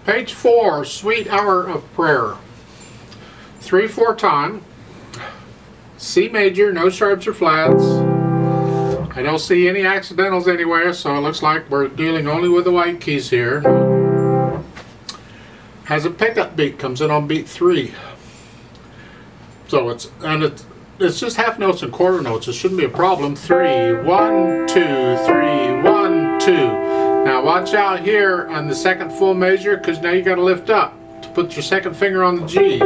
Page 4, Sweet Hour of Prayer. 3/4 time. C major, no sharps or flats. I don't see any accidentals anywhere, so it looks like we're dealing only with the white keys here. Has a pickup beat, comes in on beat 3. So it's just half notes and quarter notes. It shouldn't be a problem. 3, 1, 2, 3, 1, 2. Now watch out here on the second full measure, because now you got to lift up to put your second finger on the G.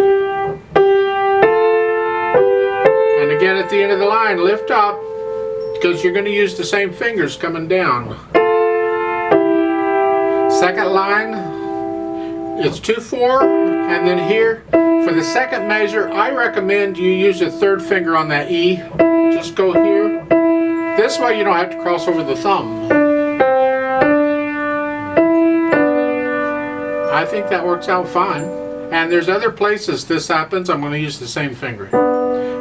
And again at the end of the line, lift up, because you're going to use the same fingers coming down. Second line, it's 2/4, and then here for the second measure, I recommend you use the third finger on that E. Just go here. This way you don't have to cross over the thumb. I think that works out fine. And there's other places this happens. I'm going to use the same finger.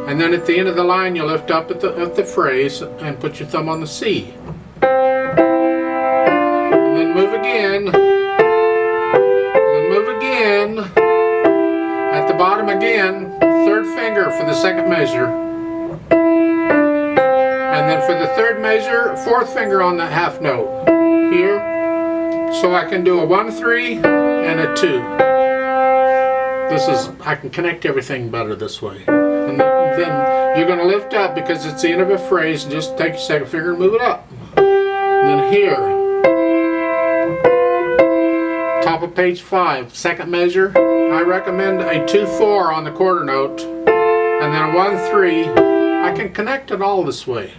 And then at the end of the line, you lift up at the phrase and put your thumb on the C. And then move again. And then move again. At the bottom again, third finger for the second measure. And then for the third measure, fourth finger on that half note. Here. So I can do a 1-3 and a 2. I can connect everything better this way. And then you're going to lift up because it's the end of a phrase, and just take your second finger and move it up. And then here, top of page 5, second measure, I recommend a 2/4 on the quarter note, and then a 1-3. I can connect it all this way.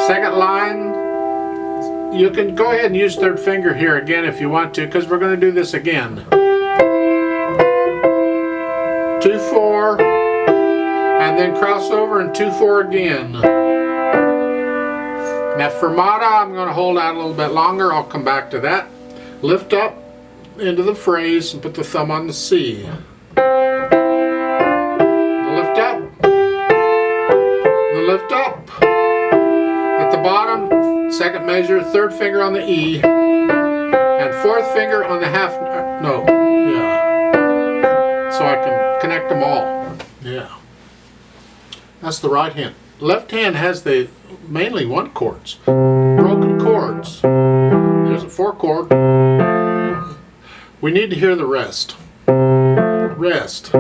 Second line, you can go ahead and use third finger here again if you want to, because we're going to do this again. 2/4, and then cross over and 2/4 again. Now fermata, I'm going to hold out a little bit longer. I'll come back to that. Lift up into the phrase and put the thumb on the C. Lift up. Lift up. At the bottom, second measure, third finger on the E, and fourth finger on the half note. Yeah. So I can connect them all. Yeah. That's the right hand. Left hand has the mainly 1 chords. Broken chords. There's a 4 chord. We need to hear the rest. Rest.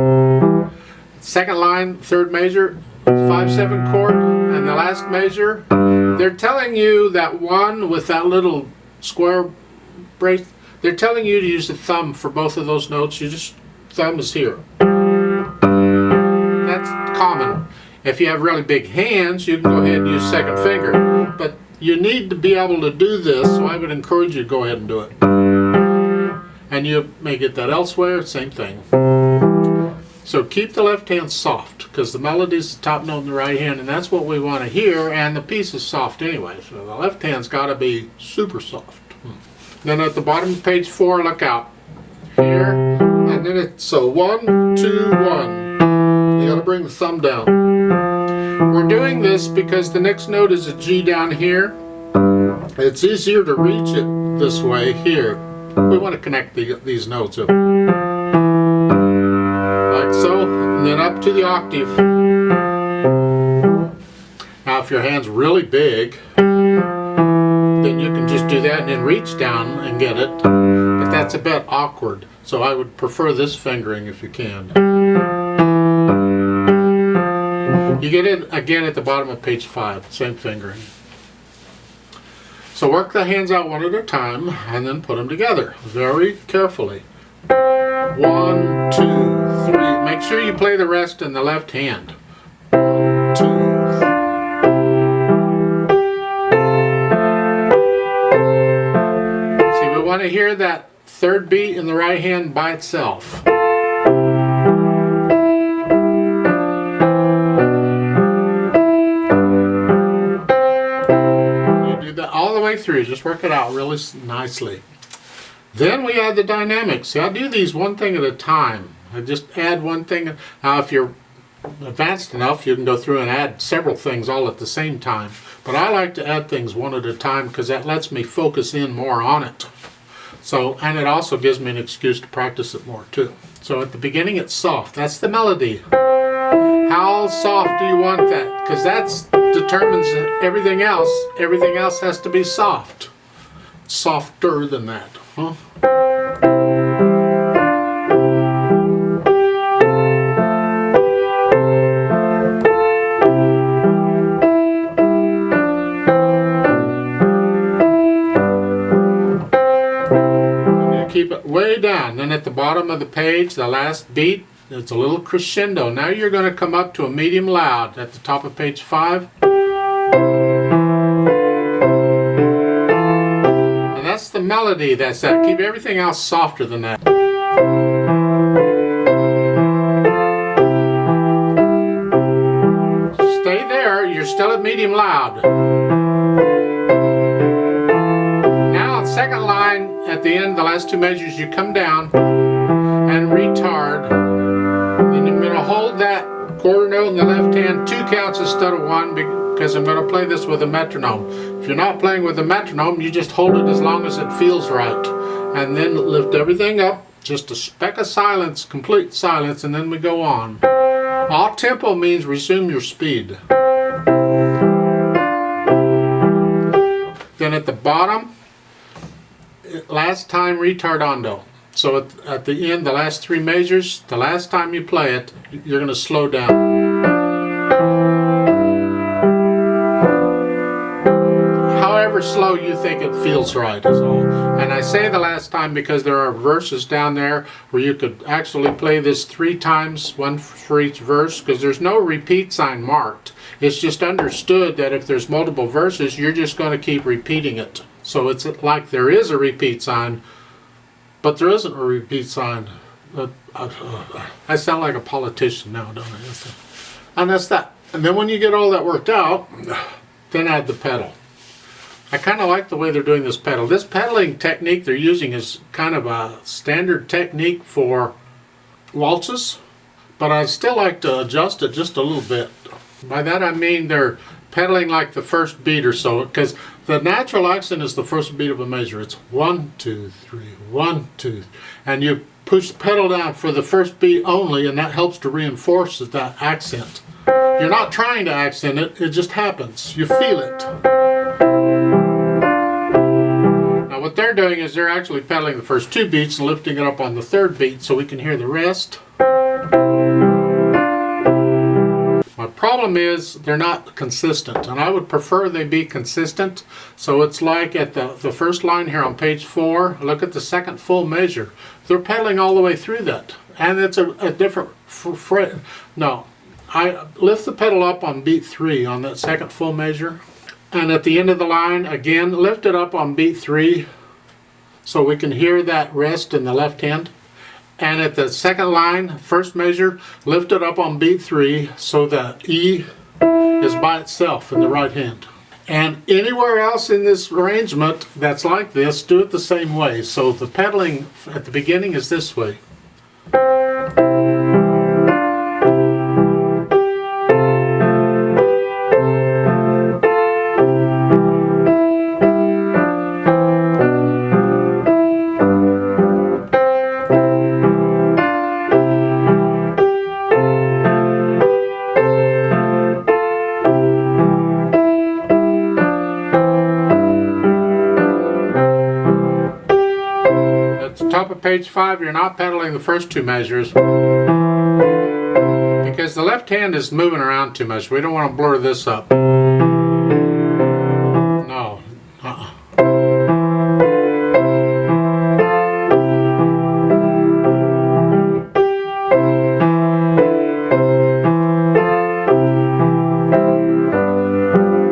Second line, third measure, 5/7 chord, and the last measure. They're telling you that one with that little square brace, they're telling you to use the thumb for both of those notes. Thumb is here. That's common. If you have really big hands, you can go ahead and use second finger. But you need to be able to do this, so I would encourage you to go ahead and do it. And you may get that elsewhere, same thing. So keep the left hand soft, because the melody is the top note in the right hand, and that's what we want to hear, and the piece is soft anyway, so the left hand's got to be super soft. Then at the bottom of page 4, look out. Here, and then it's a 1, 2, 1. You got to bring the thumb down. We're doing this because the next note is a G down here. It's easier to reach it this way here. We want to connect these notes up. Like so, and then up to the octave. Now if your hand's really big, then you can just do that and then reach down and get it. But that's a bit awkward, so I would prefer this fingering if you can. You get it again at the bottom of page 5, same fingering. So work the hands out one at a time and then put them together very carefully. 1, 2, 3. Make sure you play the rest in the left hand. 1, 2, 3. See, we want to hear that third beat in the right hand by itself. You do that all the way through. Just work it out really nicely. Then we add the dynamics. See, I do these one thing at a time. I just add one thing. Now, if you're advanced enough, you can go through and add several things all at the same time. But I like to add things one at a time because that lets me focus in more on it. So, and it also gives me an excuse to practice it more too. So at the beginning it's soft. That's the melody. How soft do you want that? Because that determines everything else. Everything else has to be soft. Softer than that. Huh? Keep it way down. Then at the bottom of the page, the last beat, it's a little crescendo. Now you're going to come up to a medium loud at the top of page 5. And that's the melody. That's that. Keep everything else softer than that. Stay there. You're still at medium loud. Second line at the end, the last two measures, you come down and retard. Then you're going to hold that quarter note in the left hand 2 counts instead of 1 because I'm going to play this with a metronome. If you're not playing with a metronome, you just hold it as long as it feels right. And then lift everything up, just a speck of silence, complete silence, and then we go on. All tempo means resume your speed. Then at the bottom, last time retardando. So at the end, the last 3 measures, the last time you play it, you're going to slow down. However slow you think it feels right is all. And I say the last time because there are verses down there where you could actually play this 3 times, 1 for each verse, because there's no repeat sign marked. It's just understood that if there's multiple verses, you're just going to keep repeating it. So it's like there is a repeat sign, but there isn't a repeat sign. I sound like a politician now, don't I? And that's that. And then when you get all that worked out, then add the pedal. I kind of like the way they're doing this pedal. This pedaling technique they're using is kind of a standard technique for waltzes, but I'd still like to adjust it just a little bit. By that I mean they're pedaling like the first beat or so, because the natural accent is the first beat of a measure. It's 1, 2, 3, 1, 2, and you push the pedal down for the first beat only, and that helps to reinforce that accent. You're not trying to accent it, it just happens. You feel it. Now what they're doing is they're actually pedaling the first 2 beats and lifting it up on the 3rd beat so we can hear the rest. My problem is they're not consistent, and I would prefer they be consistent. So it's like at the first line here on page 4, look at the second full measure. They're pedaling all the way through that, and it's a different fret. No, I lift the pedal up on beat 3 on that second full measure, and at the end of the line, again, lift it up on beat 3 so we can hear that rest in the left hand. And at the second line, first measure, lift it up on beat 3 so the E is by itself in the right hand. And anywhere else in this arrangement that's like this, do it the same way. So the pedaling at the beginning is this way. Top of page 5, you're not pedaling the first 2 measures because the left hand is moving around too much. We don't want to blur this up. No.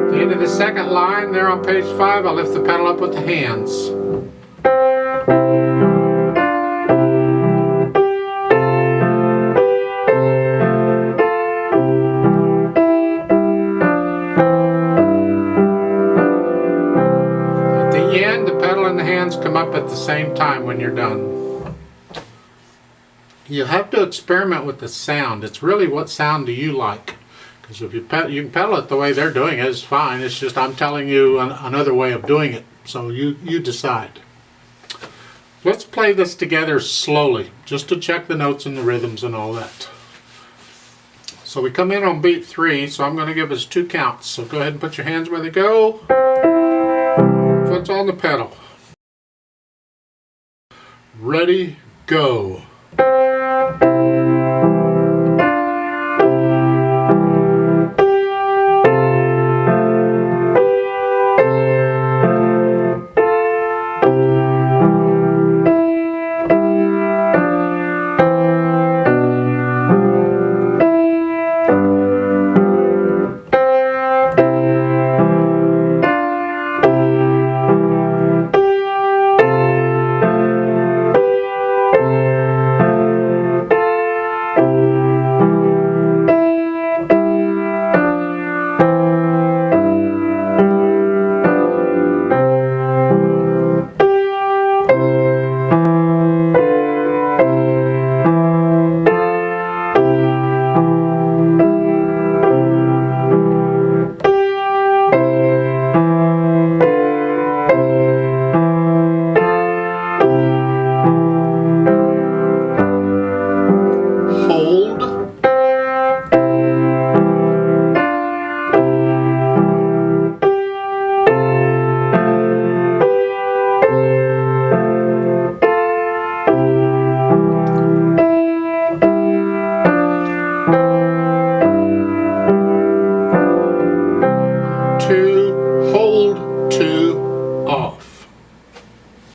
The end of the second line there on page 5, I'll lift the pedal up with the hands. Come up at the same time when you're done. You have to experiment with the sound. It's really what sound do you like. Because if you can pedal it the way they're doing it, it's fine. It's just I'm telling you another way of doing it. So you decide. Let's play this together slowly, just to check the notes and the rhythms and all that. So we come in on beat 3, so I'm going to give us 2 counts. So go ahead and put your hands where they go. Foot's on the pedal. Ready, go.